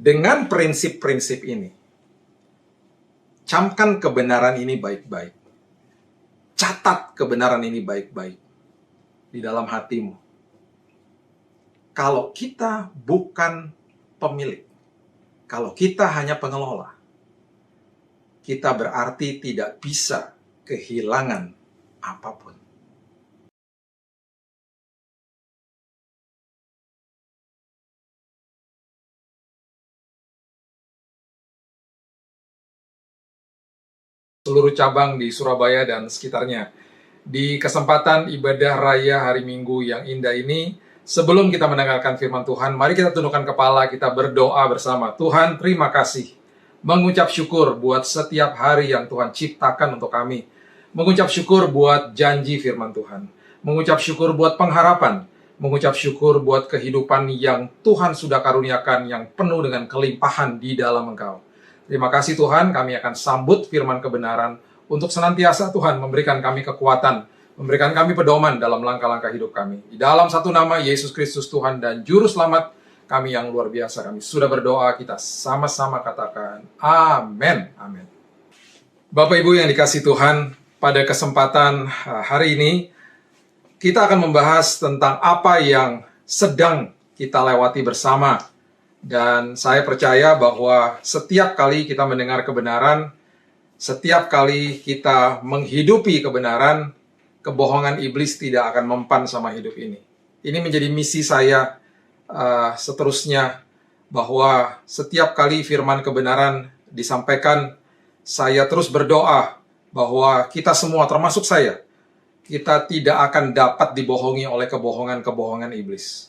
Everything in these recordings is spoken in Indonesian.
Dengan prinsip-prinsip ini, camkan kebenaran ini baik-baik. Catat kebenaran ini baik-baik di dalam hatimu. Kalau kita bukan pemilik, kalau kita hanya pengelola, kita berarti tidak bisa kehilangan apapun. Seluruh cabang di Surabaya dan sekitarnya. Di kesempatan ibadah raya hari Minggu yang indah ini, sebelum kita mendengarkan firman Tuhan, mari kita tundukkan kepala, kita berdoa bersama. Tuhan, terima kasih. Mengucap syukur buat setiap hari yang Tuhan ciptakan untuk kami. Mengucap syukur buat janji firman Tuhan. Mengucap syukur buat pengharapan. Mengucap syukur buat kehidupan yang Tuhan sudah karuniakan, yang penuh dengan kelimpahan di dalam Engkau. Terima kasih Tuhan, kami akan sambut firman kebenaran untuk senantiasa Tuhan memberikan kami kekuatan, memberikan kami pedoman dalam langkah-langkah hidup kami. Di dalam satu nama Yesus Kristus Tuhan dan Juru Selamat kami yang luar biasa, kami sudah berdoa, kita sama-sama katakan amin. Amin. Bapak Ibu yang dikasih Tuhan, pada kesempatan hari ini kita akan membahas tentang apa yang sedang kita lewati bersama. Dan saya percaya bahwa setiap kali kita mendengar kebenaran, setiap kali kita menghidupi kebenaran, kebohongan iblis tidak akan mempan sama hidup ini. Ini menjadi misi saya seterusnya, bahwa setiap kali firman kebenaran disampaikan, saya terus berdoa bahwa kita semua, termasuk saya, kita tidak akan dapat dibohongi oleh kebohongan-kebohongan iblis.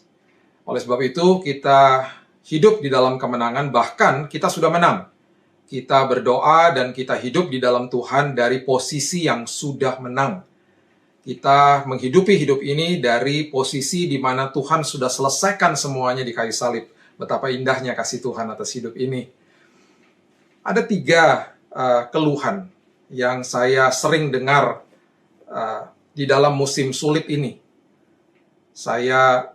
Oleh sebab itu, kita hidup di dalam kemenangan, bahkan kita sudah menang. Kita berdoa dan kita hidup di dalam Tuhan dari posisi yang sudah menang. Kita menghidupi hidup ini dari posisi di mana Tuhan sudah selesaikan semuanya di kayu salib. Betapa indahnya kasih Tuhan atas hidup ini. Ada 3 keluhan yang saya sering dengar di dalam musim sulit ini. Saya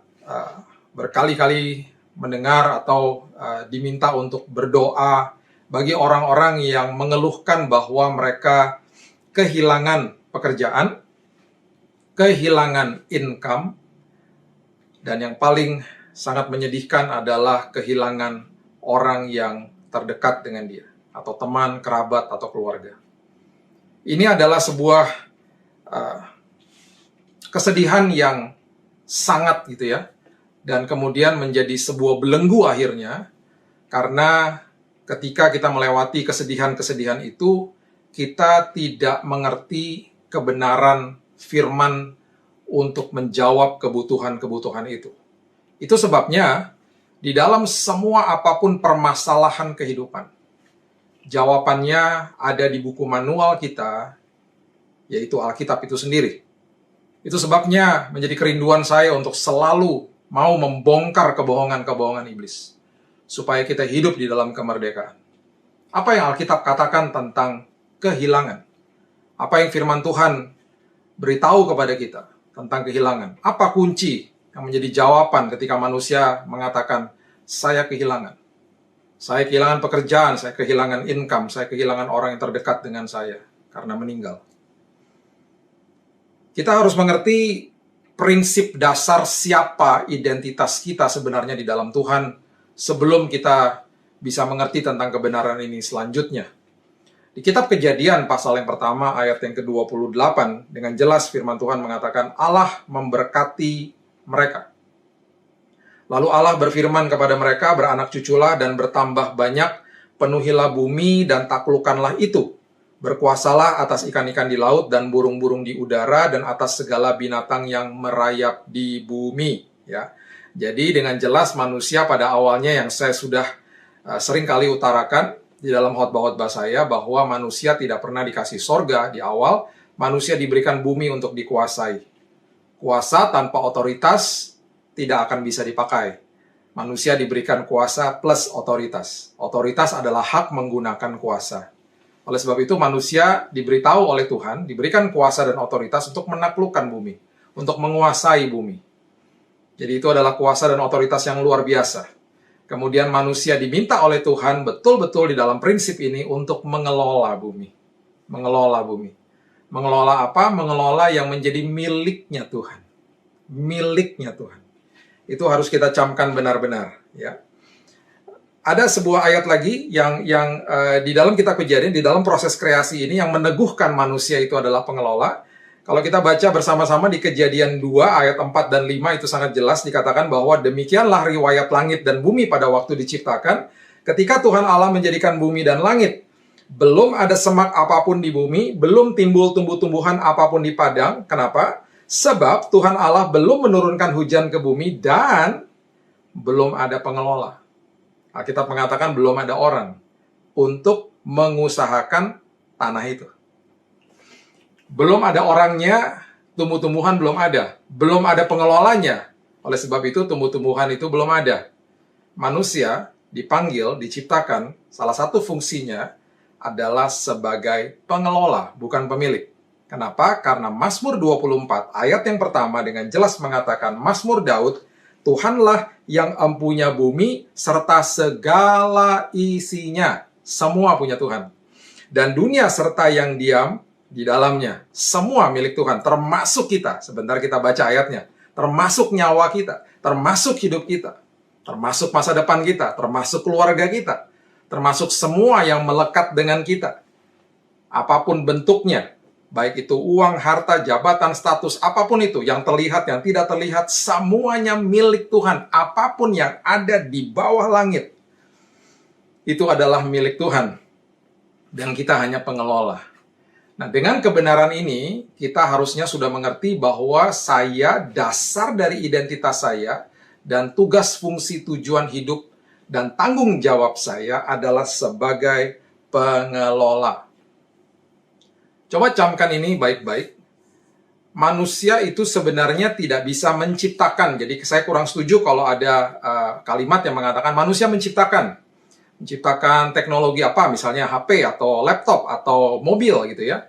berkali-kali mendengar atau diminta untuk berdoa bagi orang-orang yang mengeluhkan bahwa mereka kehilangan pekerjaan, kehilangan income, dan yang paling sangat menyedihkan adalah kehilangan orang yang terdekat dengan dia, atau teman, kerabat, atau keluarga. Ini adalah sebuah kesedihan yang sangat gitu ya, dan kemudian menjadi sebuah belenggu akhirnya, karena ketika kita melewati kesedihan-kesedihan itu, kita tidak mengerti kebenaran firman untuk menjawab kebutuhan-kebutuhan itu. Itu sebabnya, di dalam semua apapun permasalahan kehidupan, jawabannya ada di buku manual kita, yaitu Alkitab itu sendiri. Itu sebabnya menjadi kerinduan saya untuk selalu mau membongkar kebohongan-kebohongan iblis, supaya kita hidup di dalam kemerdekaan. Apa yang Alkitab katakan tentang kehilangan? Apa yang firman Tuhan beritahu kepada kita tentang kehilangan? Apa kunci yang menjadi jawaban ketika manusia mengatakan, saya kehilangan. Saya kehilangan pekerjaan, saya kehilangan income, saya kehilangan orang yang terdekat dengan saya karena meninggal. Kita harus mengerti prinsip dasar siapa identitas kita sebenarnya di dalam Tuhan sebelum kita bisa mengerti tentang kebenaran ini selanjutnya. Di kitab Kejadian pasal yang pertama ayat yang ke-28 dengan jelas firman Tuhan mengatakan Allah memberkati mereka. Lalu Allah berfirman kepada mereka, beranak cuculah dan bertambah banyak, penuhilah bumi dan taklukkanlah itu. Berkuasalah atas ikan-ikan di laut dan burung-burung di udara dan atas segala binatang yang merayap di bumi. Ya, jadi dengan jelas manusia pada awalnya yang saya sudah sering kali utarakan di dalam khotbah-khotbah saya bahwa manusia tidak pernah dikasih sorga di awal, manusia diberikan bumi untuk dikuasai. Kuasa tanpa otoritas tidak akan bisa dipakai. Manusia diberikan kuasa plus otoritas. Otoritas adalah hak menggunakan kuasa. Oleh sebab itu manusia diberitahu oleh Tuhan, diberikan kuasa dan otoritas untuk menaklukkan bumi, untuk menguasai bumi. Jadi itu adalah kuasa dan otoritas yang luar biasa. Kemudian manusia diminta oleh Tuhan betul-betul di dalam prinsip ini untuk mengelola bumi. Mengelola bumi. Mengelola apa? Mengelola yang menjadi miliknya Tuhan. Miliknya Tuhan. Itu harus kita camkan benar-benar, ya. Ada sebuah ayat lagi yang di dalam kitab Kejadian, di dalam proses kreasi ini yang meneguhkan manusia itu adalah pengelola. Kalau kita baca bersama-sama di Kejadian 2 ayat 4 dan 5 itu sangat jelas dikatakan bahwa demikianlah riwayat langit dan bumi pada waktu diciptakan. Ketika Tuhan Allah menjadikan bumi dan langit, belum ada semak apapun di bumi, belum timbul tumbuh-tumbuhan apapun di padang. Kenapa? Sebab Tuhan Allah belum menurunkan hujan ke bumi dan belum ada pengelola. Alkitab mengatakan belum ada orang untuk mengusahakan tanah itu. Belum ada orangnya, tumbuh-tumbuhan belum ada. Belum ada pengelolanya. Oleh sebab itu, tumbuh-tumbuhan itu belum ada. Manusia dipanggil, diciptakan, salah satu fungsinya adalah sebagai pengelola, bukan pemilik. Kenapa? Karena Mazmur 24, ayat yang pertama dengan jelas mengatakan, Mazmur Daud, Tuhanlah yang empunya bumi serta segala isinya. Semua punya Tuhan. Dan dunia serta yang diam di dalamnya. Semua milik Tuhan, termasuk kita. Sebentar kita baca ayatnya. Termasuk nyawa kita, termasuk hidup kita, termasuk masa depan kita, termasuk keluarga kita, termasuk semua yang melekat dengan kita. Apapun bentuknya, baik itu uang, harta, jabatan, status, apapun itu, yang terlihat, yang tidak terlihat, semuanya milik Tuhan. Apapun yang ada di bawah langit, itu adalah milik Tuhan. Dan kita hanya pengelola. Nah, dengan kebenaran ini, kita harusnya sudah mengerti bahwa dasar dari identitas saya, dan tugas fungsi tujuan hidup, dan tanggung jawab saya adalah sebagai pengelola. Coba camkan ini baik-baik. Manusia itu sebenarnya tidak bisa menciptakan. Jadi saya kurang setuju kalau ada kalimat yang mengatakan manusia menciptakan. Menciptakan teknologi apa, misalnya HP atau laptop atau mobil gitu ya.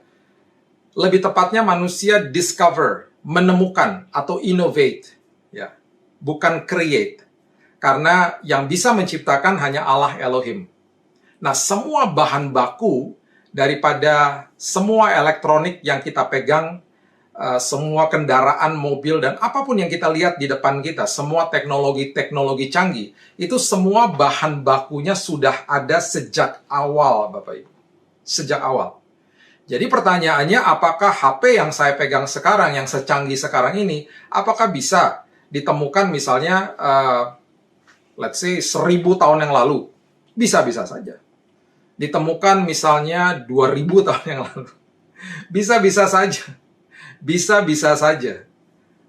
Lebih tepatnya manusia discover, menemukan atau innovate, ya. Bukan create. Karena yang bisa menciptakan hanya Allah Elohim. Nah, semua bahan baku daripada semua elektronik yang kita pegang, semua kendaraan, mobil, dan apapun yang kita lihat di depan kita, semua teknologi-teknologi canggih, itu semua bahan bakunya sudah ada sejak awal, Bapak Ibu. Sejak awal. Jadi pertanyaannya, apakah HP yang saya pegang sekarang, yang secanggih sekarang ini, apakah bisa ditemukan misalnya, let's say, 1000 tahun yang lalu? Bisa-bisa saja. Ditemukan misalnya 2000 tahun yang lalu. Bisa-bisa saja. Bisa-bisa saja.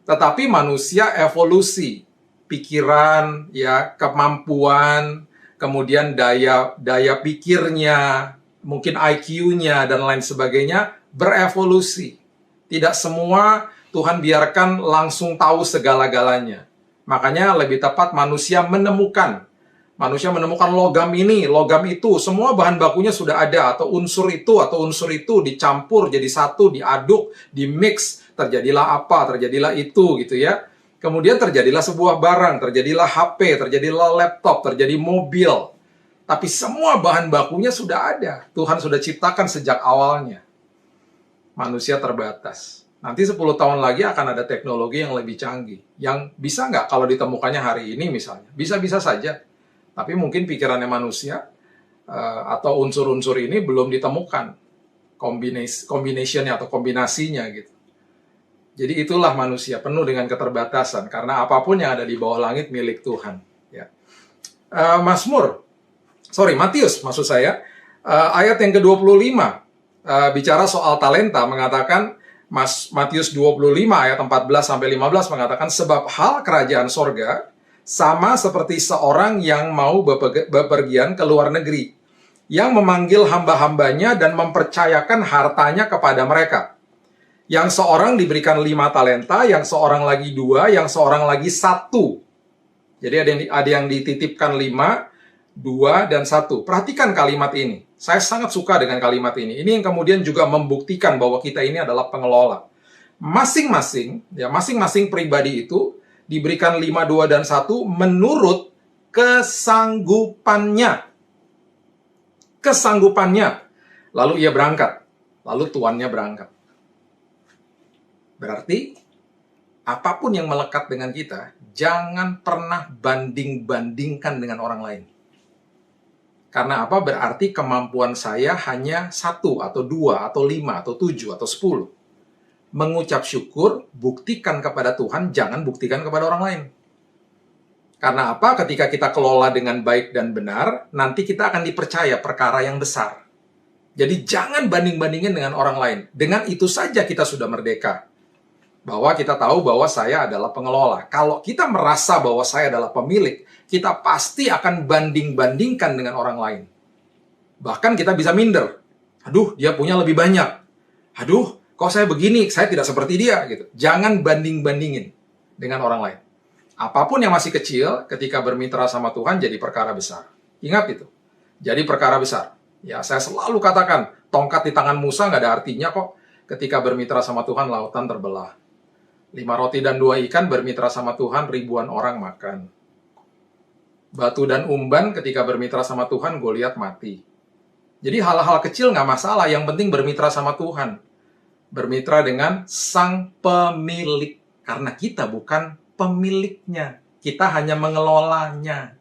Tetapi manusia evolusi, pikiran, ya, kemampuan, kemudian daya pikirnya, mungkin IQ-nya dan lain sebagainya berevolusi. Tidak semua Tuhan biarkan langsung tahu segala-galanya. Makanya lebih tepat manusia menemukan. Manusia menemukan logam ini, logam itu, semua bahan bakunya sudah ada, atau unsur itu dicampur jadi satu, diaduk, dimix, terjadilah apa, terjadilah itu gitu ya. Kemudian terjadilah sebuah barang, terjadilah HP, terjadilah laptop, terjadi mobil. Tapi semua bahan bakunya sudah ada. Tuhan sudah ciptakan sejak awalnya. Manusia terbatas. Nanti 10 tahun lagi akan ada teknologi yang lebih canggih. Yang bisa nggak kalau ditemukannya hari ini misalnya? Bisa-bisa saja. Tapi mungkin pikirannya manusia atau unsur-unsur ini belum ditemukan combination-nya atau kombinasinya gitu. Jadi itulah manusia penuh dengan keterbatasan karena apapun yang ada di bawah langit milik Tuhan. Ya. Matius maksud saya ayat yang ke-25 bicara soal talenta mengatakan Matius 25 ayat 14 sampai 15 mengatakan sebab hal kerajaan sorga sama seperti seorang yang mau bepergian ke luar negeri, yang memanggil hamba-hambanya dan mempercayakan hartanya kepada mereka. Yang seorang diberikan 5 talenta, yang seorang lagi 2, yang seorang lagi 1. Jadi ada yang dititipkan 5, 2, dan 1. Perhatikan kalimat ini. Saya sangat suka dengan kalimat ini. Ini yang kemudian juga membuktikan bahwa kita ini adalah pengelola. Masing-masing pribadi itu diberikan 5, 2, dan 1 menurut kesanggupannya. Kesanggupannya. Lalu ia berangkat. Lalu tuannya berangkat. Berarti, apapun yang melekat dengan kita, jangan pernah banding-bandingkan dengan orang lain. Karena apa? Berarti kemampuan saya hanya 1, atau 2, atau 5, atau 7, atau 10. Mengucap syukur, buktikan kepada Tuhan, jangan buktikan kepada orang lain. Karena apa? Ketika kita kelola dengan baik dan benar, nanti kita akan dipercaya perkara yang besar. Jadi jangan banding-bandingin dengan orang lain. Dengan itu saja kita sudah merdeka. Bahwa kita tahu bahwa saya adalah pengelola. Kalau kita merasa bahwa saya adalah pemilik, kita pasti akan banding-bandingkan dengan orang lain. Bahkan kita bisa minder. Aduh, dia punya lebih banyak. Aduh, kok saya begini? Saya tidak seperti dia. Gitu. Jangan banding-bandingin dengan orang lain. Apapun yang masih kecil, ketika bermitra sama Tuhan, jadi perkara besar. Ingat itu. Jadi perkara besar. Ya, saya selalu katakan, tongkat di tangan Musa nggak ada artinya kok. Ketika bermitra sama Tuhan, lautan terbelah. 5 roti dan 2 ikan bermitra sama Tuhan, ribuan orang makan. Batu dan umban ketika bermitra sama Tuhan, Goliat mati. Jadi hal-hal kecil nggak masalah, yang penting bermitra sama Tuhan. Bermitra dengan sang pemilik. Karena kita bukan pemiliknya. Kita hanya mengelolanya.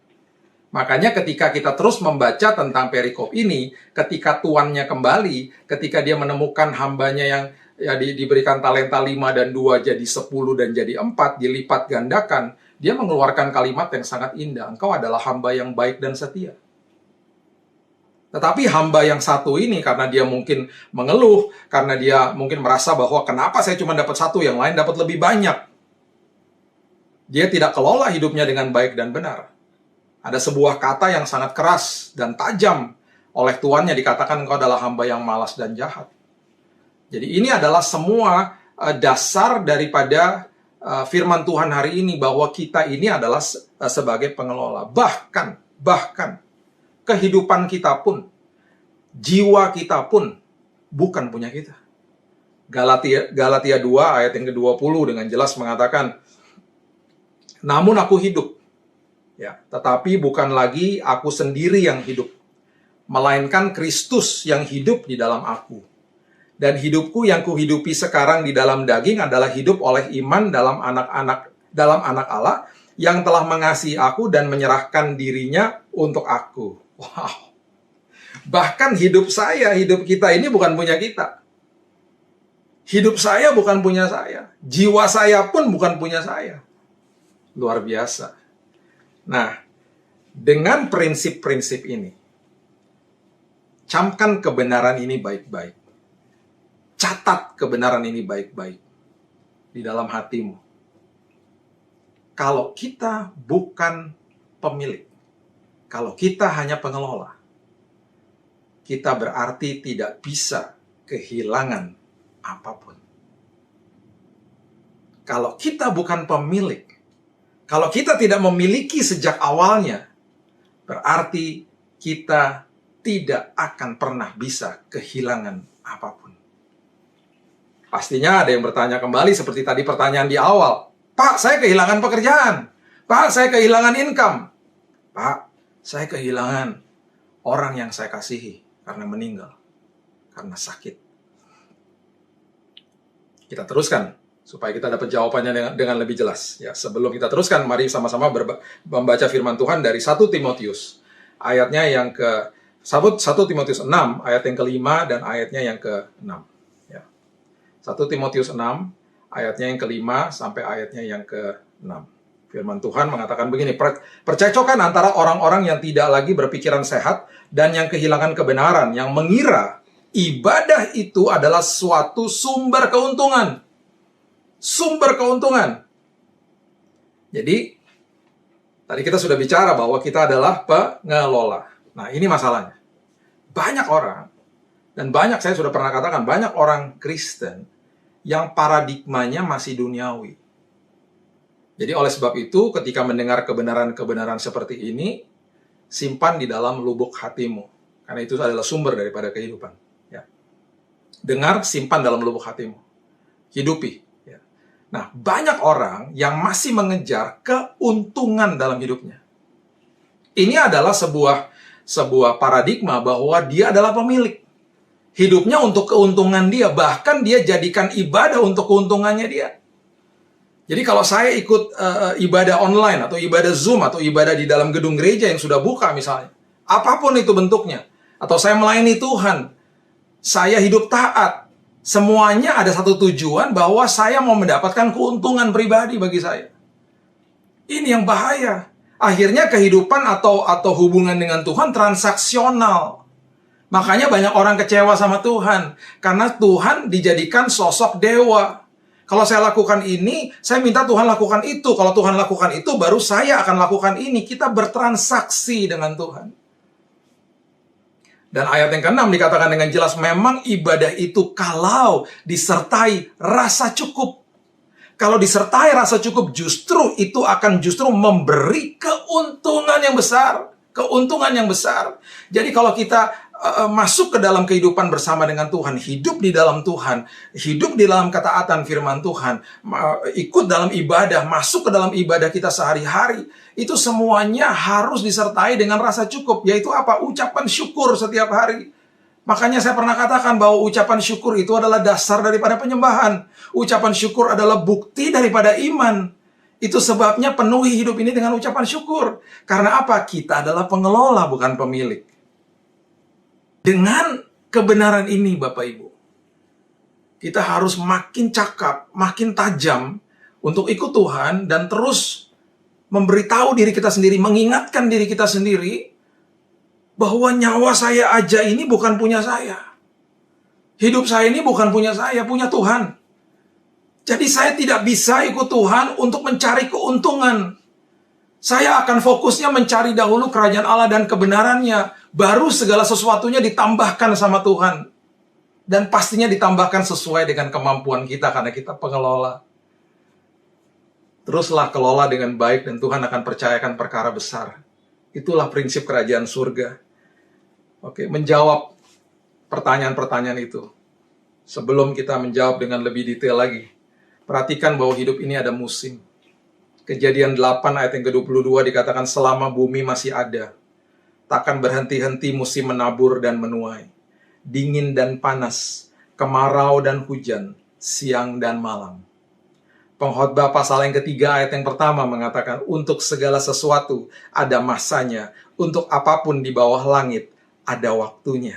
Makanya ketika kita terus membaca tentang perikop ini, ketika tuannya kembali, ketika dia menemukan hambanya yang ya diberikan talenta 5 dan 2 jadi 10 dan jadi 4, dilipat gandakan, dia mengeluarkan kalimat yang sangat indah. Engkau adalah hamba yang baik dan setia. Tetapi hamba yang satu ini, karena dia mungkin mengeluh, karena dia mungkin merasa bahwa kenapa saya cuma dapat 1, yang lain dapat lebih banyak. Dia tidak kelola hidupnya dengan baik dan benar. Ada sebuah kata yang sangat keras dan tajam oleh tuannya, dikatakan engkau adalah hamba yang malas dan jahat. Jadi ini adalah semua dasar daripada firman Tuhan hari ini, bahwa kita ini adalah sebagai pengelola. Bahkan kehidupan kita pun, jiwa kita pun bukan punya kita. Galatia 2 ayat yang ke-20 dengan jelas mengatakan, namun aku hidup, ya, tetapi bukan lagi aku sendiri yang hidup, melainkan Kristus yang hidup di dalam aku. Dan hidupku yang kuhidupi sekarang di dalam daging adalah hidup oleh iman dalam anak Allah yang telah mengasihi aku dan menyerahkan dirinya untuk aku. Wow. Bahkan hidup kita ini bukan punya kita. Hidup saya bukan punya saya. Jiwa saya pun bukan punya saya. Luar biasa. Nah, dengan prinsip-prinsip ini, camkan kebenaran ini baik-baik. Catat kebenaran ini baik-baik di dalam hatimu. Kalau kita bukan pemilik, kalau kita hanya pengelola, kita berarti tidak bisa kehilangan apapun. Kalau kita bukan pemilik, kalau kita tidak memiliki sejak awalnya, berarti kita tidak akan pernah bisa kehilangan apapun. Pastinya ada yang bertanya kembali seperti tadi pertanyaan di awal. Pak, saya kehilangan pekerjaan. Pak, saya kehilangan income. Pak, saya kehilangan orang yang saya kasihi karena meninggal, karena sakit. Kita teruskan supaya kita dapat jawabannya dengan lebih jelas. Ya, sebelum kita teruskan, mari sama-sama membaca firman Tuhan dari 1 Timotius. Ayatnya yang ke 1 Timotius 6, ayat yang ke-5 dan ayatnya yang ke-6. 1 Timotius 6, ayatnya yang ke-5 sampai ayatnya yang ke-6. Firman Tuhan mengatakan begini, percekcokan antara orang-orang yang tidak lagi berpikiran sehat dan yang kehilangan kebenaran, yang mengira ibadah itu adalah suatu sumber keuntungan. Sumber keuntungan. Jadi, tadi kita sudah bicara bahwa kita adalah pengelola. Nah, ini masalahnya. Banyak orang, dan banyak saya sudah pernah katakan, banyak orang Kristen yang paradigmanya masih duniawi. Jadi oleh sebab itu, ketika mendengar kebenaran-kebenaran seperti ini, simpan di dalam lubuk hatimu. Karena itu adalah sumber daripada kehidupan. Ya. Dengar, simpan dalam lubuk hatimu. Hidupi. Ya. Nah, banyak orang yang masih mengejar keuntungan dalam hidupnya. Ini adalah sebuah paradigma bahwa dia adalah pemilik. Hidupnya untuk keuntungan dia, bahkan dia jadikan ibadah untuk keuntungannya dia. Jadi kalau saya ikut ibadah online atau ibadah Zoom atau ibadah di dalam gedung gereja yang sudah buka misalnya, apapun itu bentuknya, atau saya melayani Tuhan, saya hidup taat, semuanya ada satu tujuan bahwa saya mau mendapatkan keuntungan pribadi bagi saya. Ini yang bahaya. Akhirnya kehidupan atau hubungan dengan Tuhan transaksional. Makanya banyak orang kecewa sama Tuhan. Karena Tuhan dijadikan sosok dewa. Kalau saya lakukan ini, saya minta Tuhan lakukan itu. Kalau Tuhan lakukan itu, baru saya akan lakukan ini. Kita bertransaksi dengan Tuhan. Dan ayat yang ke-6 dikatakan dengan jelas, memang ibadah itu kalau disertai rasa cukup. Kalau disertai rasa cukup, justru itu akan memberi keuntungan yang besar. Keuntungan yang besar. Jadi kalau kita masuk ke dalam kehidupan bersama dengan Tuhan, hidup di dalam Tuhan, hidup di dalam ketaatan firman Tuhan, ikut dalam ibadah, masuk ke dalam ibadah kita sehari-hari, itu semuanya harus disertai dengan rasa cukup, yaitu apa? Ucapan syukur setiap hari. Makanya saya pernah katakan bahwa ucapan syukur itu adalah dasar daripada penyembahan. Ucapan syukur adalah bukti daripada iman. Itu sebabnya penuhi hidup ini dengan ucapan syukur. Karena apa? Kita adalah pengelola, bukan pemilik. Dengan kebenaran ini, Bapak Ibu, kita harus makin cakap, makin tajam untuk ikut Tuhan dan terus memberitahu diri kita sendiri, mengingatkan diri kita sendiri bahwa nyawa saya aja ini bukan punya saya. Hidup saya ini bukan punya saya, punya Tuhan. Jadi saya tidak bisa ikut Tuhan untuk mencari keuntungan. Saya akan fokusnya mencari dahulu kerajaan Allah dan kebenarannya. Baru segala sesuatunya ditambahkan sama Tuhan. Dan pastinya ditambahkan sesuai dengan kemampuan kita karena kita pengelola. Teruslah kelola dengan baik dan Tuhan akan percayakan perkara besar. Itulah prinsip kerajaan surga. Oke, menjawab pertanyaan-pertanyaan itu. Sebelum kita menjawab dengan lebih detail lagi, perhatikan bahwa hidup ini ada musim. Kejadian 8 ayat yang ke-22 dikatakan selama bumi masih ada, takkan berhenti-henti musim menabur dan menuai, dingin dan panas, kemarau dan hujan, siang dan malam. Pengkhotbah pasal yang ketiga ayat yang pertama mengatakan, untuk segala sesuatu ada masanya, untuk apapun di bawah langit ada waktunya.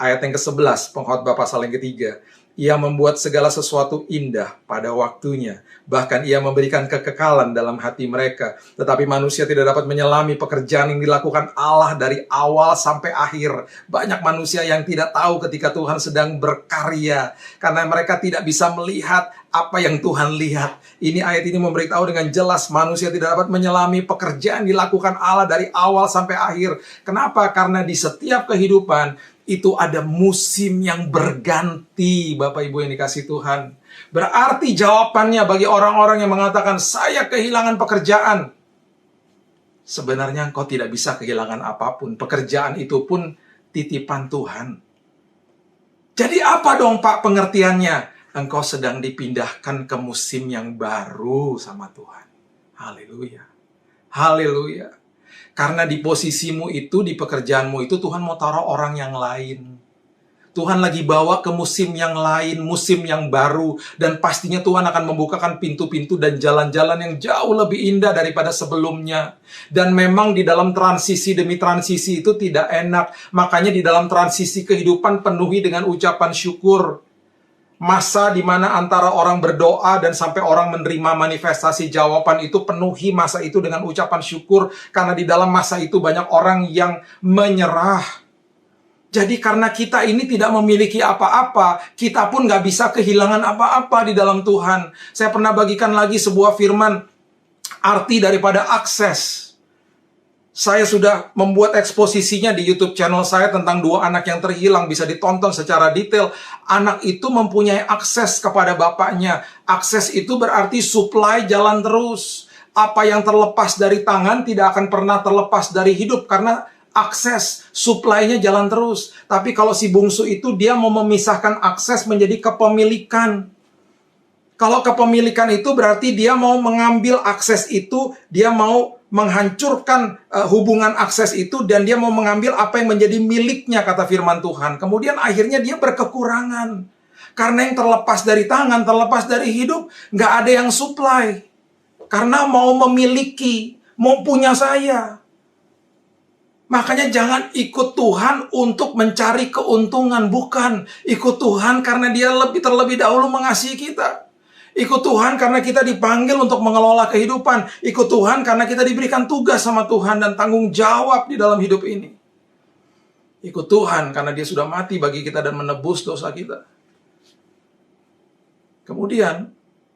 Ayat yang ke-11, Pengkhotbah pasal yang ketiga, ia membuat segala sesuatu indah pada waktunya. Bahkan ia memberikan kekekalan dalam hati mereka. Tetapi manusia tidak dapat menyelami pekerjaan yang dilakukan Allah dari awal sampai akhir. Banyak manusia yang tidak tahu ketika Tuhan sedang berkarya. Karena mereka tidak bisa melihat apa yang Tuhan lihat. Ini ayat ini memberitahu dengan jelas manusia tidak dapat menyelami pekerjaan yang dilakukan Allah dari awal sampai akhir. Kenapa? Karena di setiap kehidupan itu ada musim yang berganti, Bapak Ibu yang dikasih Tuhan. Berarti jawabannya bagi orang-orang yang mengatakan, saya kehilangan pekerjaan. Sebenarnya engkau tidak bisa kehilangan apapun. Pekerjaan itu pun titipan Tuhan. Jadi apa dong Pak pengertiannya? Engkau sedang dipindahkan ke musim yang baru sama Tuhan. Haleluya. Haleluya. Karena di posisimu itu, di pekerjaanmu itu, Tuhan mau taruh orang yang lain. Tuhan lagi bawa ke musim yang lain, musim yang baru. Dan pastinya Tuhan akan membukakan pintu-pintu dan jalan-jalan yang jauh lebih indah daripada sebelumnya. Dan memang di dalam transisi demi transisi itu tidak enak. Makanya di dalam transisi kehidupan penuhi dengan ucapan syukur. Masa di mana antara orang berdoa dan sampai orang menerima manifestasi jawaban itu, penuhi masa itu dengan ucapan syukur. Karena di dalam masa itu banyak orang yang menyerah. Jadi karena kita ini tidak memiliki apa-apa, kita pun gak bisa kehilangan apa-apa di dalam Tuhan. Saya pernah bagikan lagi sebuah firman, arti daripada akses. Saya sudah membuat eksposisinya di YouTube channel saya tentang 2 anak yang terhilang, bisa ditonton secara detail. Anak itu mempunyai akses kepada bapaknya. Akses itu berarti supply jalan terus. Apa yang terlepas dari tangan tidak akan pernah terlepas dari hidup karena akses, supply-nya jalan terus. Tapi kalau si bungsu itu dia mau memisahkan akses menjadi kepemilikan. Kalau kepemilikan itu berarti dia mau mengambil akses itu, dia mau menghancurkan hubungan akses itu, dan dia mau mengambil apa yang menjadi miliknya, kata firman Tuhan. Kemudian akhirnya dia berkekurangan. Karena yang terlepas dari tangan, terlepas dari hidup, nggak ada yang supply. Karena mau memiliki, mau punya saya. Makanya jangan ikut Tuhan untuk mencari keuntungan. Bukan. Ikut Tuhan karena dia terlebih dahulu mengasihi kita. Ikut Tuhan karena kita dipanggil untuk mengelola kehidupan. Ikut Tuhan karena kita diberikan tugas sama Tuhan dan tanggung jawab di dalam hidup ini. Ikut Tuhan karena dia sudah mati bagi kita dan menebus dosa kita. Kemudian,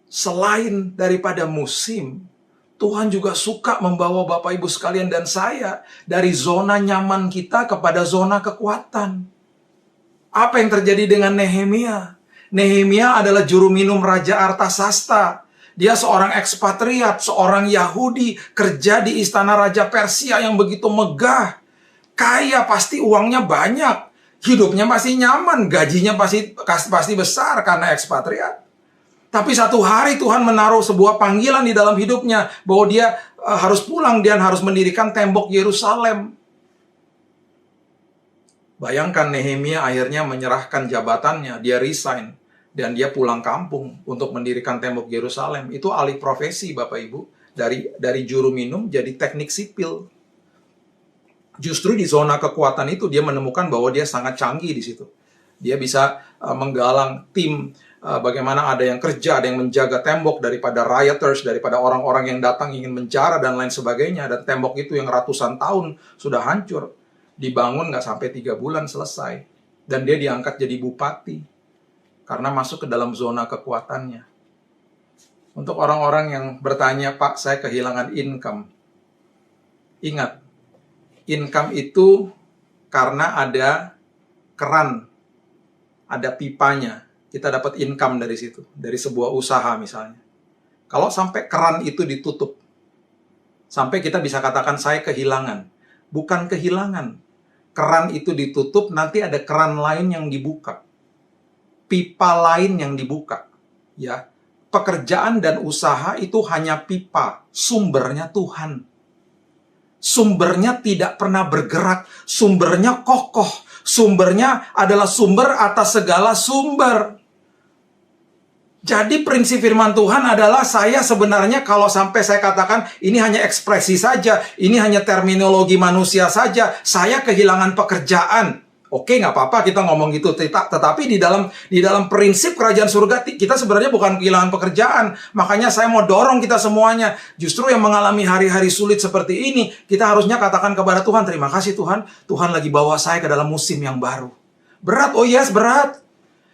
selain daripada musim, Tuhan juga suka membawa Bapak Ibu sekalian dan saya dari zona nyaman kita kepada zona kekuatan. Apa yang terjadi dengan Nehemia? Nehemia adalah juru minum Raja Artasasta. Dia seorang ekspatriat, seorang Yahudi, kerja di istana Raja Persia yang begitu megah. Kaya, pasti uangnya banyak. Hidupnya pasti nyaman, gajinya pasti besar karena ekspatriat. Tapi satu hari Tuhan menaruh sebuah panggilan di dalam hidupnya bahwa dia harus pulang dan harus mendirikan tembok Yerusalem. Bayangkan Nehemia akhirnya menyerahkan jabatannya, dia resign dan dia pulang kampung untuk mendirikan tembok Yerusalem. Itu alih profesi, Bapak Ibu, dari juru minum jadi teknik sipil. Justru di zona kekuatan itu dia menemukan bahwa dia sangat canggih di situ. Dia bisa menggalang tim. Bagaimana ada yang kerja, ada yang menjaga tembok daripada rioters, daripada orang-orang yang datang ingin menjara dan lain sebagainya. Dan tembok itu yang ratusan tahun sudah hancur. Dibangun nggak sampai 3 bulan selesai. Dan dia diangkat jadi bupati. Karena masuk ke dalam zona kekuatannya. Untuk orang-orang yang bertanya, Pak, saya kehilangan income. Ingat, income itu karena ada keran, ada pipanya. Kita dapat income dari situ, dari sebuah usaha misalnya. Kalau sampai keran itu ditutup, sampai kita bisa katakan saya kehilangan. Bukan kehilangan. Keran itu ditutup, nanti ada keran lain yang dibuka. Pipa lain yang dibuka. Ya, pekerjaan dan usaha itu hanya pipa, sumbernya Tuhan. Sumbernya tidak pernah bergerak, sumbernya kokoh, sumbernya adalah sumber atas segala sumber. Jadi prinsip firman Tuhan adalah saya sebenarnya kalau sampai saya katakan ini hanya ekspresi saja, ini hanya terminologi manusia saja, saya kehilangan pekerjaan. Oke, nggak apa-apa kita ngomong gitu, tetapi di dalam prinsip kerajaan surga kita sebenarnya bukan kehilangan pekerjaan. Makanya saya mau dorong kita semuanya, justru yang mengalami hari-hari sulit seperti ini, kita harusnya katakan kepada Tuhan, terima kasih Tuhan, Tuhan lagi bawa saya ke dalam musim yang baru. Berat, oh yes berat.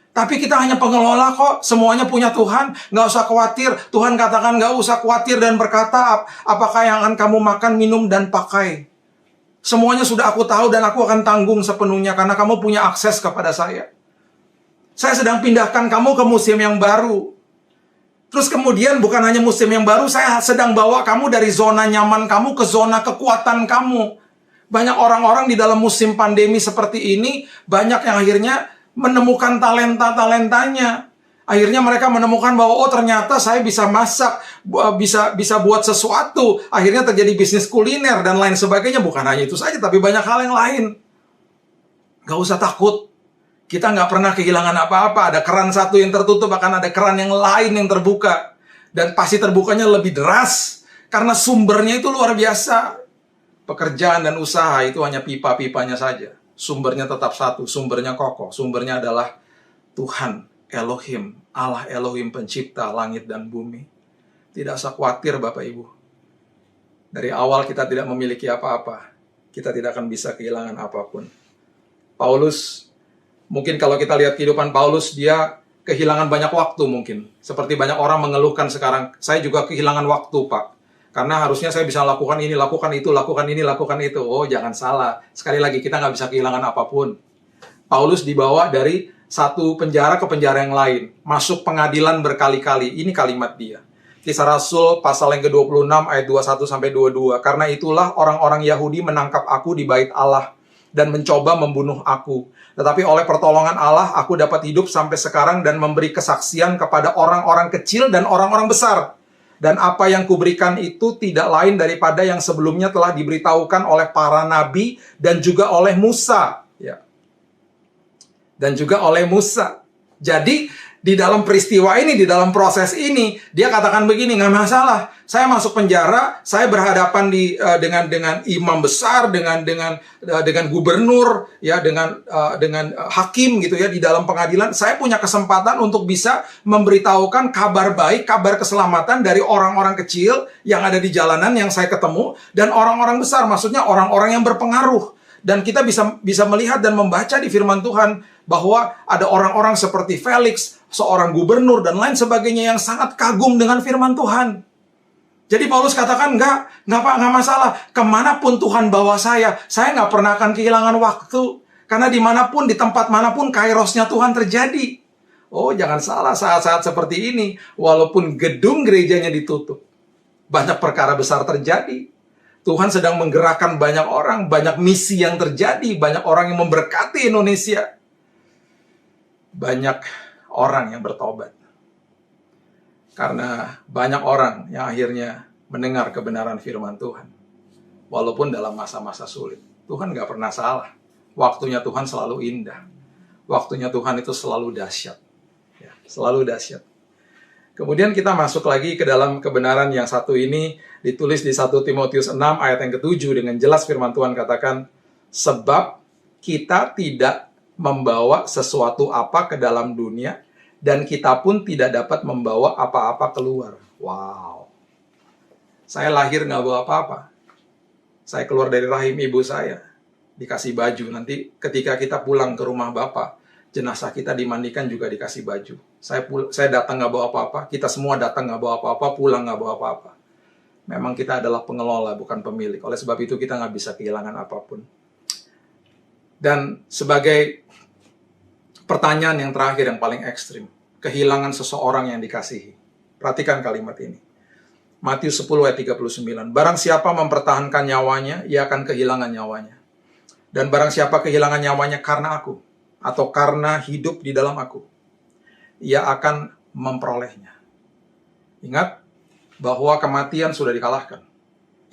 Tapi kita hanya pengelola kok, semuanya punya Tuhan, nggak usah khawatir. Tuhan katakan nggak usah khawatir dan berkata, apakah yang akan kamu makan, minum, dan pakai. Semuanya sudah aku tahu dan aku akan tanggung sepenuhnya karena kamu punya akses kepada saya. Saya sedang pindahkan kamu ke musim yang baru. Terus kemudian bukan hanya musim yang baru, saya sedang bawa kamu dari zona nyaman kamu ke zona kekuatan kamu. Banyak orang-orang di dalam musim pandemi seperti ini, banyak yang akhirnya menemukan talenta-talentanya. Akhirnya mereka menemukan bahwa oh ternyata saya bisa masak, bisa buat sesuatu. Akhirnya terjadi bisnis kuliner dan lain sebagainya. Bukan hanya itu saja, tapi banyak hal yang lain. Gak usah takut. Kita nggak pernah kehilangan apa-apa. Ada keran satu yang tertutup, akan ada keran yang lain yang terbuka. Dan pasti terbukanya lebih deras. Karena sumbernya itu luar biasa. Pekerjaan dan usaha itu hanya pipa-pipanya saja. Sumbernya tetap satu, sumbernya kokoh. Sumbernya adalah Tuhan, Elohim, Allah Elohim pencipta langit dan bumi. Tidak usah khawatir Bapak Ibu. Dari awal kita tidak memiliki apa-apa. Kita tidak akan bisa kehilangan apapun. Paulus, mungkin kalau kita lihat kehidupan Paulus, dia kehilangan banyak waktu mungkin. Seperti banyak orang mengeluhkan sekarang, saya juga kehilangan waktu Pak. Karena harusnya saya bisa lakukan ini, lakukan itu, lakukan ini, lakukan itu. Oh, jangan salah. Sekali lagi, kita nggak bisa kehilangan apapun. Paulus dibawa dari satu penjara ke penjara yang lain. Masuk pengadilan berkali-kali. Ini kalimat dia. Kisah Rasul pasal yang ke-26 ayat 21-22. Karena itulah orang-orang Yahudi menangkap aku di bait Allah dan mencoba membunuh aku. Tetapi oleh pertolongan Allah, aku dapat hidup sampai sekarang dan memberi kesaksian kepada orang-orang kecil dan orang-orang besar. Dan apa yang kuberikan itu tidak lain daripada yang sebelumnya telah diberitahukan oleh para nabi dan juga oleh Musa. Ya. Dan juga oleh Musa. Jadi, di dalam peristiwa ini, di dalam proses ini, dia katakan begini, nggak masalah. Saya masuk penjara, saya berhadapan dengan imam besar, dengan gubernur, ya, dengan hakim gitu ya di dalam pengadilan. Saya punya kesempatan untuk bisa memberitahukan kabar baik, kabar keselamatan dari orang-orang kecil yang ada di jalanan yang saya ketemu dan orang-orang besar, maksudnya orang-orang yang berpengaruh. Dan kita bisa melihat dan membaca di firman Tuhan bahwa ada orang-orang seperti Felix, seorang gubernur dan lain sebagainya yang sangat kagum dengan firman Tuhan. Jadi Paulus katakan, nggak masalah. Kemanapun Tuhan bawa saya nggak pernah akan kehilangan waktu. Karena dimanapun, di tempat manapun, kairosnya Tuhan terjadi. Oh, jangan salah saat-saat seperti ini. Walaupun gedung gerejanya ditutup, banyak perkara besar terjadi. Tuhan sedang menggerakkan banyak orang, banyak misi yang terjadi, banyak orang yang memberkati Indonesia. Banyak orang yang bertobat. Karena banyak orang yang akhirnya mendengar kebenaran firman Tuhan. Walaupun dalam masa-masa sulit. Tuhan gak pernah salah. Waktunya Tuhan selalu indah. Waktunya Tuhan itu selalu dahsyat. Ya, selalu dahsyat. Kemudian kita masuk lagi ke dalam kebenaran yang satu ini, ditulis di 1 Timotius 6 ayat yang ke-7 dengan jelas firman Tuhan katakan, sebab kita tidak membawa sesuatu apa ke dalam dunia, dan kita pun tidak dapat membawa apa-apa keluar. Wow. Saya lahir nggak bawa apa-apa. Saya keluar dari rahim ibu saya, dikasih baju. Nanti ketika kita pulang ke rumah Bapak, jenazah kita dimandikan juga dikasih baju. Saya datang nggak bawa apa-apa, kita semua datang nggak bawa apa-apa, pulang nggak bawa apa-apa. Memang kita adalah pengelola, bukan pemilik. Oleh sebab itu kita nggak bisa kehilangan apapun. Dan sebagai pertanyaan yang terakhir, yang paling ekstrim, kehilangan seseorang yang dikasihi. Perhatikan kalimat ini. Matius 10 ayat 39. Barang siapa mempertahankan nyawanya, ia akan kehilangan nyawanya. Dan barang siapa kehilangan nyawanya karena aku, atau karena hidup di dalam aku, ia akan memperolehnya. Ingat bahwa kematian sudah dikalahkan.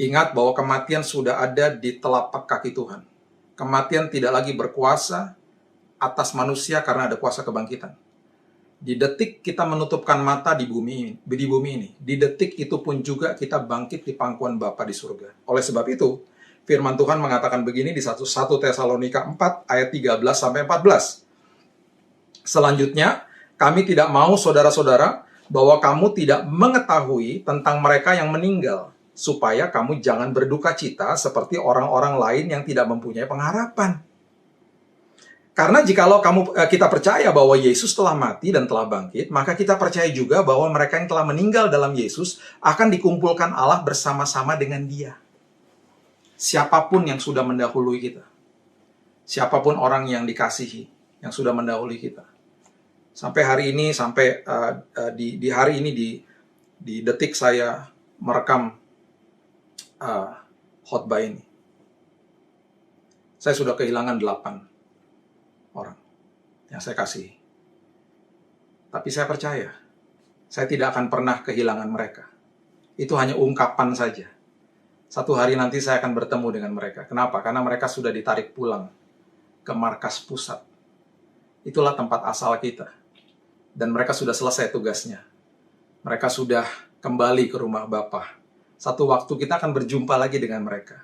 Ingat bahwa kematian sudah ada di telapak kaki Tuhan. Kematian tidak lagi berkuasa atas manusia karena ada kuasa kebangkitan. Di detik kita menutupkan mata di bumi ini, di detik itu pun juga kita bangkit di pangkuan Bapa di surga. Oleh sebab itu, firman Tuhan mengatakan begini di 1 Tesalonika 4 ayat 13-14. Selanjutnya, kami tidak mau saudara-saudara bahwa kamu tidak mengetahui tentang mereka yang meninggal, supaya kamu jangan berduka cita seperti orang-orang lain yang tidak mempunyai pengharapan. Karena jikalau kita percaya bahwa Yesus telah mati dan telah bangkit, maka kita percaya juga bahwa mereka yang telah meninggal dalam Yesus akan dikumpulkan Allah bersama-sama dengan Dia. Siapapun yang sudah mendahului kita, siapapun orang yang dikasihi, yang sudah mendahului kita. Sampai hari ini, di hari ini, di detik saya merekam khotbah ini, saya sudah kehilangan 8 orang yang saya kasihi. Tapi saya percaya, saya tidak akan pernah kehilangan mereka. Itu hanya ungkapan saja. Satu hari nanti saya akan bertemu dengan mereka. Kenapa? Karena mereka sudah ditarik pulang ke markas pusat. Itulah tempat asal kita. Dan mereka sudah selesai tugasnya. Mereka sudah kembali ke rumah Bapa. Satu waktu kita akan berjumpa lagi dengan mereka.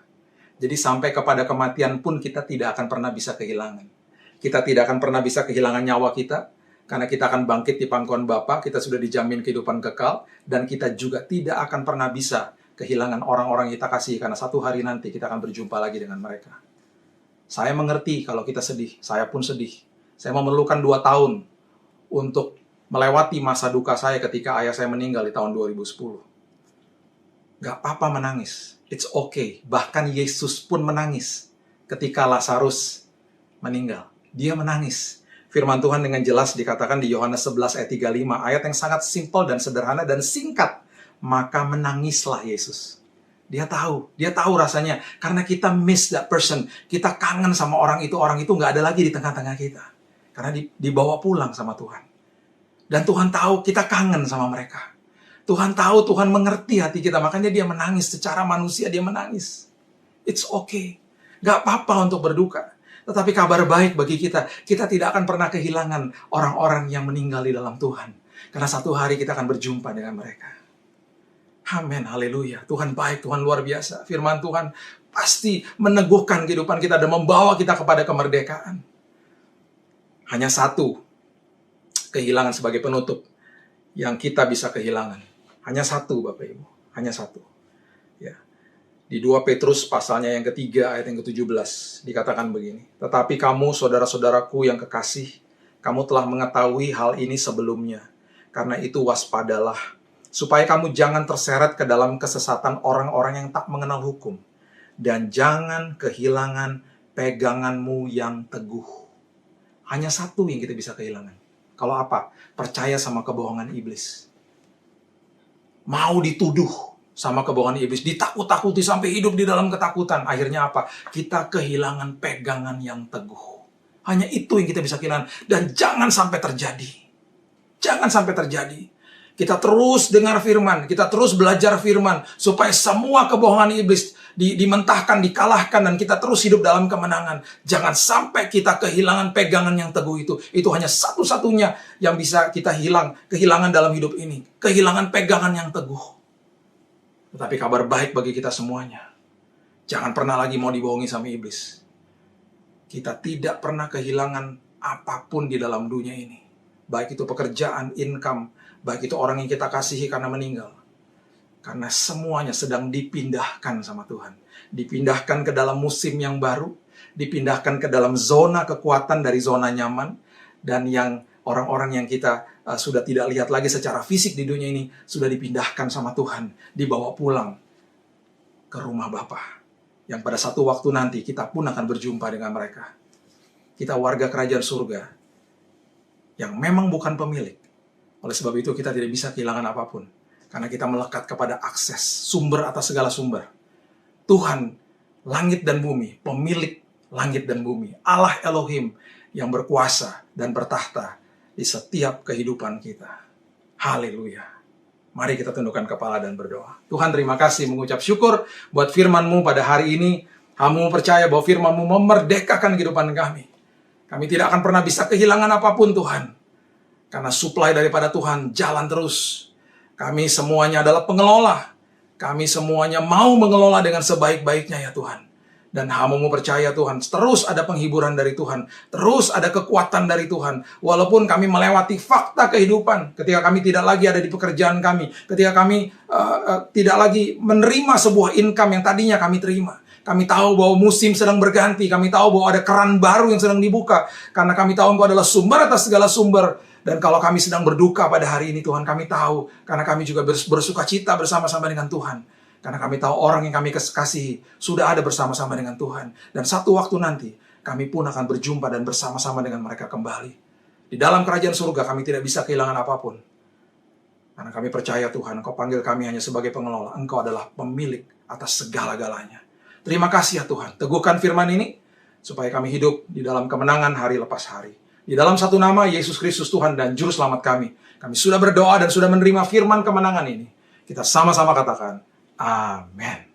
Jadi sampai kepada kematian pun kita tidak akan pernah bisa kehilangan. Kita tidak akan pernah bisa kehilangan nyawa kita, karena kita akan bangkit di pangkuan Bapa, kita sudah dijamin kehidupan kekal, dan kita juga tidak akan pernah bisa kehilangan orang-orang yang kita kasih, karena satu hari nanti kita akan berjumpa lagi dengan mereka. Saya mengerti kalau kita sedih, saya pun sedih. Saya memerlukan 2 tahun untuk melewati masa duka saya ketika ayah saya meninggal di tahun 2010. Gak apa-apa menangis, it's okay. Bahkan Yesus pun menangis ketika Lazarus meninggal. Dia menangis. Firman Tuhan dengan jelas dikatakan di Yohanes 11 ayat 35, ayat yang sangat simpel dan sederhana dan singkat. Maka menangislah Yesus. Dia tahu rasanya. Karena kita miss that person. Kita kangen sama orang itu nggak ada lagi di tengah-tengah kita. Karena dibawa pulang sama Tuhan. Dan Tuhan tahu kita kangen sama mereka. Tuhan tahu, Tuhan mengerti hati kita. Makanya dia menangis. Secara manusia dia menangis. It's okay. Gak apa-apa untuk berduka. Tetapi kabar baik bagi kita. Kita tidak akan pernah kehilangan orang-orang yang meninggal di dalam Tuhan. Karena satu hari kita akan berjumpa dengan mereka. Amin, haleluya. Tuhan baik, Tuhan luar biasa. Firman Tuhan pasti meneguhkan kehidupan kita dan membawa kita kepada kemerdekaan. Hanya satu kehilangan sebagai penutup yang kita bisa kehilangan. Hanya satu, Bapak Ibu. Hanya satu. Ya. Di 2 Petrus pasalnya yang ketiga ayat yang ke-17 dikatakan begini. Tetapi kamu saudara-saudaraku yang kekasih, kamu telah mengetahui hal ini sebelumnya. Karena itu waspadalah, supaya kamu jangan terseret ke dalam kesesatan orang-orang yang tak mengenal hukum. Dan jangan kehilangan peganganmu yang teguh. Hanya satu yang kita bisa kehilangan. Kalau apa? Percaya sama kebohongan iblis. Mau dituduh sama kebohongan iblis. Ditakut-takuti sampai hidup di dalam ketakutan. Akhirnya apa? Kita kehilangan pegangan yang teguh. Hanya itu yang kita bisa kehilangan. Dan jangan sampai terjadi. Jangan sampai terjadi. Kita terus dengar firman, kita terus belajar firman, supaya semua kebohongan iblis dimentahkan, dikalahkan, dan kita terus hidup dalam kemenangan. Jangan sampai kita kehilangan pegangan yang teguh itu. Itu hanya satu-satunya yang bisa kita kehilangan dalam hidup ini. Kehilangan pegangan yang teguh. Tetapi kabar baik bagi kita semuanya. Jangan pernah lagi mau dibohongi sama iblis. Kita tidak pernah kehilangan apapun di dalam dunia ini. Baik itu pekerjaan, income, baik itu orang yang kita kasihi karena meninggal. Karena semuanya sedang dipindahkan sama Tuhan. Dipindahkan ke dalam musim yang baru. Dipindahkan ke dalam zona kekuatan dari zona nyaman. Dan yang orang-orang yang kita sudah tidak lihat lagi secara fisik di dunia ini, sudah dipindahkan sama Tuhan. Dibawa pulang ke rumah Bapa. Yang pada satu waktu nanti kita pun akan berjumpa dengan mereka. Kita warga kerajaan surga yang memang bukan pemilik. Oleh sebab itu kita tidak bisa kehilangan apapun. Karena kita melekat kepada akses sumber atas segala sumber. Tuhan, langit dan bumi, pemilik langit dan bumi. Allah Elohim yang berkuasa dan bertahta di setiap kehidupan kita. Haleluya. Mari kita tundukkan kepala dan berdoa. Tuhan, terima kasih, mengucap syukur buat firman-Mu pada hari ini. Kami percaya bahwa firman-Mu memerdekakan kehidupan kami. Kami tidak akan pernah bisa kehilangan apapun, Tuhan. Karena suplai daripada Tuhan jalan terus. Kami semuanya adalah pengelola. Kami semuanya mau mengelola dengan sebaik-baiknya ya Tuhan. Dan hamba-Mu percaya Tuhan, terus ada penghiburan dari Tuhan. Terus ada kekuatan dari Tuhan. Walaupun kami melewati fakta kehidupan. Ketika kami tidak lagi ada di pekerjaan kami. Ketika kami tidak lagi menerima sebuah income yang tadinya kami terima. Kami tahu bahwa musim sedang berganti. Kami tahu bahwa ada keran baru yang sedang dibuka. Karena kami tahu Engkau adalah sumber atas segala sumber. Dan kalau kami sedang berduka pada hari ini Tuhan, kami tahu. Karena kami juga bersuka cita bersama-sama dengan Tuhan. Karena kami tahu orang yang kami kasihi sudah ada bersama-sama dengan Tuhan. Dan satu waktu nanti, kami pun akan berjumpa dan bersama-sama dengan mereka kembali. Di dalam kerajaan surga kami tidak bisa kehilangan apapun. Karena kami percaya Tuhan, Engkau panggil kami hanya sebagai pengelola. Engkau adalah pemilik atas segala-galanya. Terima kasih ya Tuhan. Teguhkan firman ini, supaya kami hidup di dalam kemenangan hari lepas hari. Di dalam satu nama, Yesus Kristus Tuhan dan Juru Selamat kami. Kami sudah berdoa dan sudah menerima firman kemenangan ini. Kita sama-sama katakan, Amin.